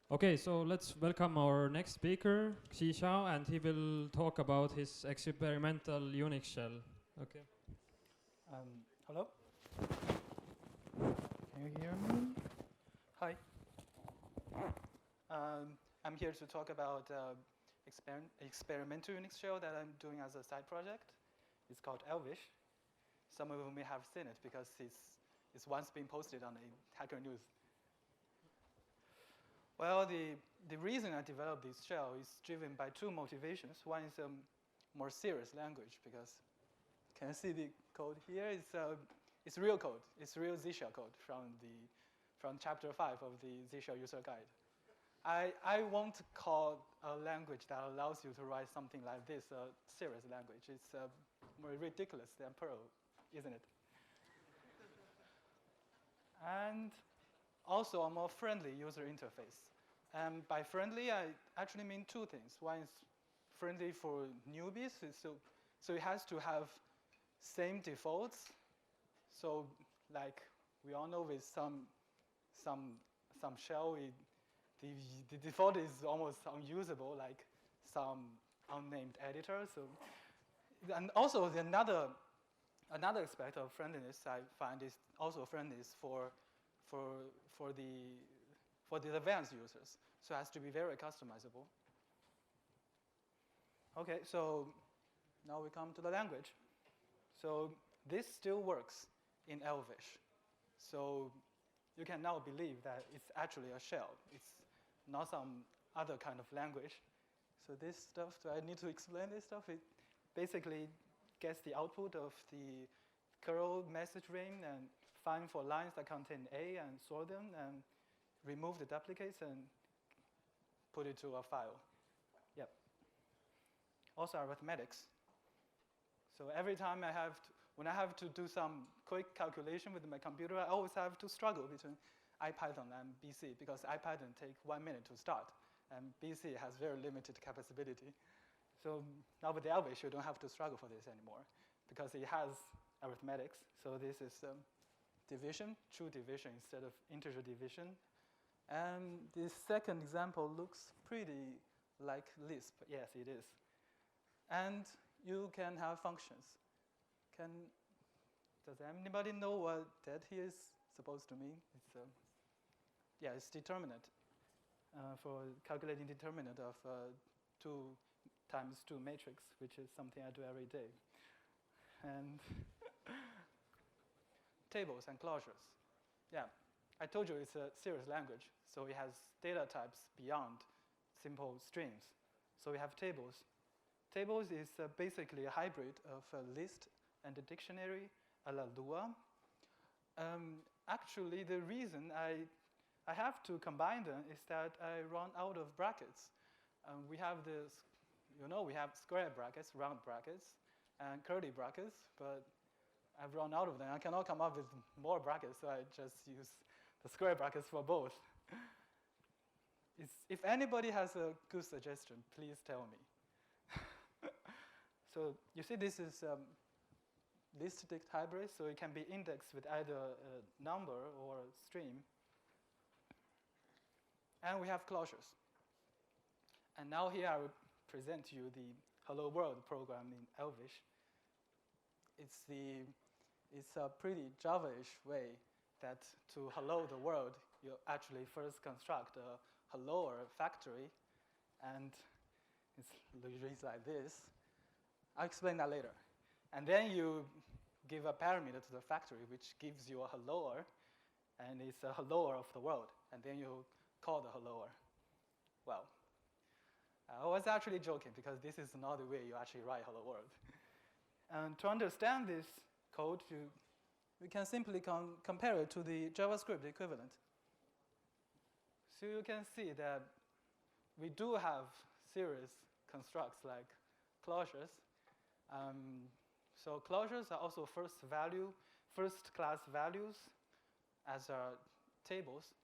Okay, so let's welcome our next speaker, Xi Xiao, and he will talk about his experimental Unix shell. Okay. Hello? Can you hear me? Hi. I'm here to talk about experimental Unix shell that I'm doing as a side project. It's called Elvish. Some of you may have seen it because it's once been posted on the Hacker News. Well, the reason I developed this shell is driven by two motivations. One is a more serious language because can you see the code here? It's real code. It's real Z shell code from chapter 5 of the Z shell user guide. I won't call a language that allows you to write something like this a serious language. It's more ridiculous than Perl, isn't it? And also a more friendly user interface. And by friendly, I actually mean two things. One is friendly for newbies, so it has to have same defaults. So like we all know with some shell, the default is almost unusable, like some unnamed editor. So, and also another aspect of friendliness I find is also friendliness for the advanced users. So it has to be very customizable. Okay, so now we come to the language. So this still works in Elvish. So you can now believe that it's actually a shell. It's not some other kind of language. So this stuff, do I need to explain this stuff? It basically gets the output of the curl message ring and find for lines that contain A and sort them and remove the duplicates and put it to a file. Yep. Also arithmetics. So every time when I have to do some quick calculation with my computer, I always have to struggle between IPython and BC because IPython takes 1 minute to start, and BC has very limited capability. So now with the Elvish, you don't have to struggle for this anymore because it has arithmetics. So this is division, true division instead of integer division. And the second example looks pretty like Lisp. Yes, it is. And you can have functions. Does anybody know what that here is supposed to mean? It's determinant for calculating determinant of 2 times 2 matrix, which is something I do every day. And tables and closures. Yeah, I told you it's a serious language, so it has data types beyond simple strings. So we have tables. Tables is basically a hybrid of a list and a dictionary a la Lua. Actually, the reason I have to combine them is that I run out of brackets. We have this, we have square brackets, round brackets, and curly brackets, but I've run out of them. I cannot come up with more brackets, so I just use the square brackets for both. If anybody has a good suggestion, please tell me. So you see this is list-dict hybrid, so it can be indexed with either a number or a string. And we have closures. And now here I will present you the Hello World program in Elvish. It's a pretty Java-ish way that to hello the world, you actually first construct a helloer factory, and it reads like this. I'll explain that later. And then you give a parameter to the factory, which gives you a helloer, and it's a helloer of the world. And then you call the helloer. Well, I was actually joking because this is not the way you actually write hello world. And to understand this code, we can simply compare it to the JavaScript equivalent. So you can see that we do have serious constructs like closures. So closures are also first-class values as are tables.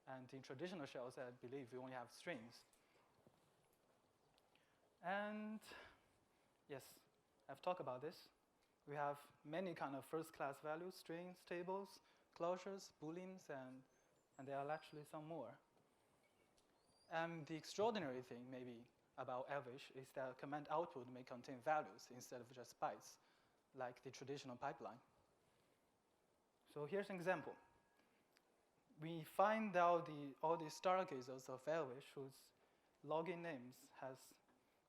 And in traditional shells, I believe we only have strings. And yes, I've talked about this. We have many kind of first-class values, strings, tables, closures, booleans, and there are actually some more. And the extraordinary thing maybe about elvish is that command output may contain values instead of just bytes, like the traditional pipeline. So here's an example. We find out all the stargazers of elvish whose login names has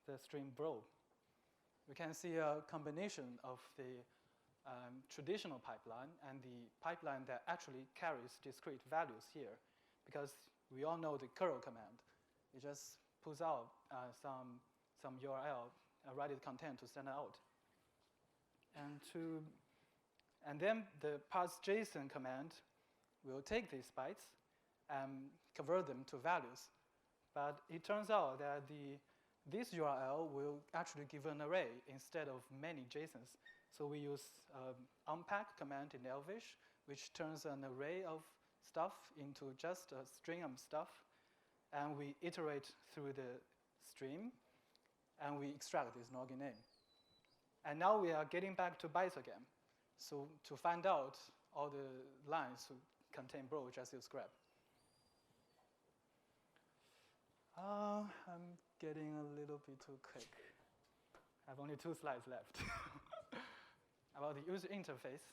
the string bro. We can see a combination of the traditional pipeline and the pipeline that actually carries discrete values here, because we all know the curl command. It just pulls out some URL, write content to send out. And then the parse.json command will take these bytes and convert them to values. But it turns out that this URL will actually give an array instead of many JSONs. So we use unpack command in elvish, which turns an array of stuff into just a string of stuff. And we iterate through the stream, and we extract this login name. And now we are getting back to bytes again. So to find out all the lines who contain bro, just use grep. I'm getting a little bit too quick. I have only 2 slides left. About the user interface,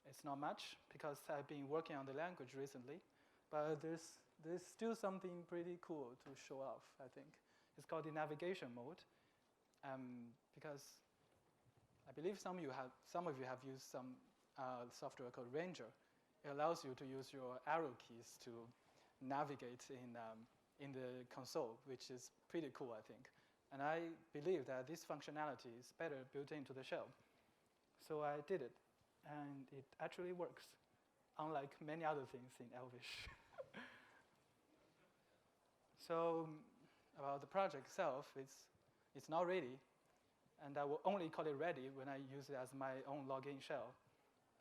it's not much because I've been working on the language recently, but there's still something pretty cool to show off, I think. It's called the navigation mode, because I believe some of you have used some software called Ranger. It allows you to use your arrow keys to navigate in the console, which is pretty cool, I think. And I believe that this functionality is better built into the shell. So I did it, and it actually works, unlike many other things in elvish. So about the project itself, it's not ready, and I will only call it ready when I use it as my own login shell.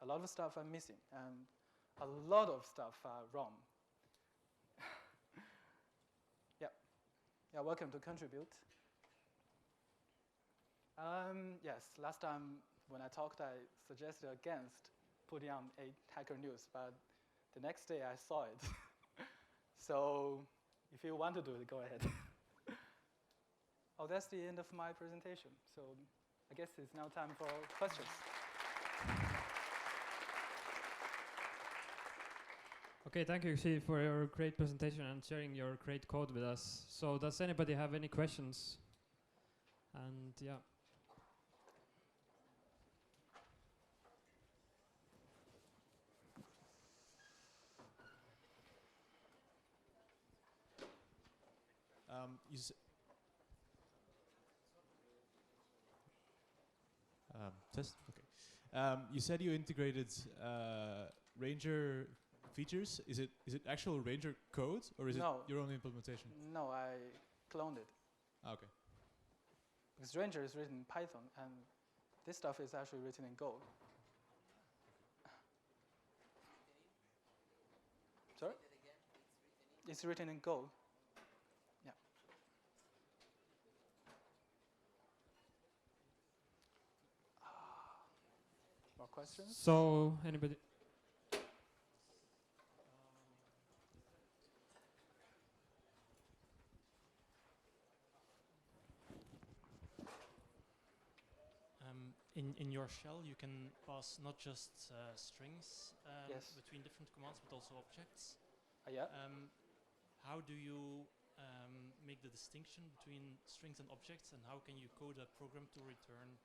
A lot of stuff I'm missing, and a lot of stuff are wrong. Yeah, welcome to contribute. Yes, last time when I talked, I suggested against putting on a Hacker News, but the next day I saw it. So if you want to do it, go ahead. Oh, that's the end of my presentation. So I guess it's now time for questions. Okay, thank you, Xi, for your great presentation and sharing your great code with us. So does anybody have any questions? And yeah. Test? Okay. You said you integrated Ranger features. Is it actual Ranger code, or is it your own implementation? No, I cloned it. Ah, okay. Because Ranger is written in Python, and this stuff is actually written in Go. Sorry? It's written in Go. Yeah. More questions? So anybody? In your shell, you can pass not just strings Yes. between different commands, but also objects. Yeah. How do you make the distinction between strings and objects, and how can you code a program to return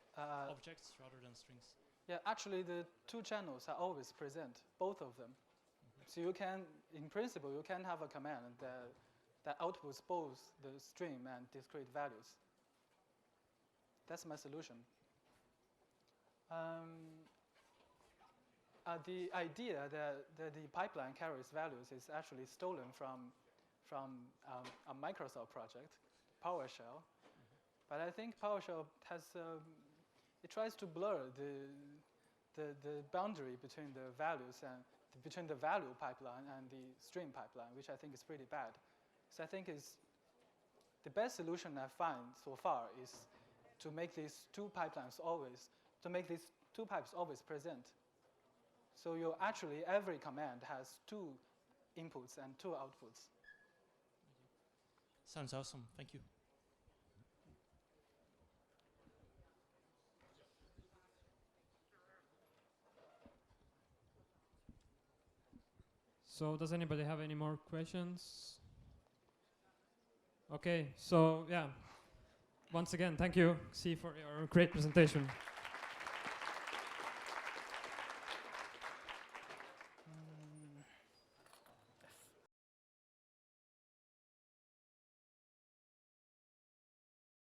objects rather than strings? Yeah, actually the 2 channels are always present, both of them. So you can, in principle, you can have a command that outputs both the string and discrete values. That's my solution. The idea that the pipeline carries values is actually stolen from a Microsoft project, PowerShell. But I think PowerShell it tries to blur the boundary between the values and between the value pipeline and the string pipeline, which I think is pretty bad. So I think the best solution I find so far is to make these 2 pipes always present. So every command has 2 inputs and 2 outputs. Sounds awesome. Thank you. So does anybody have any more questions? Okay, so yeah, once again, thank you, Xi, for your great presentation.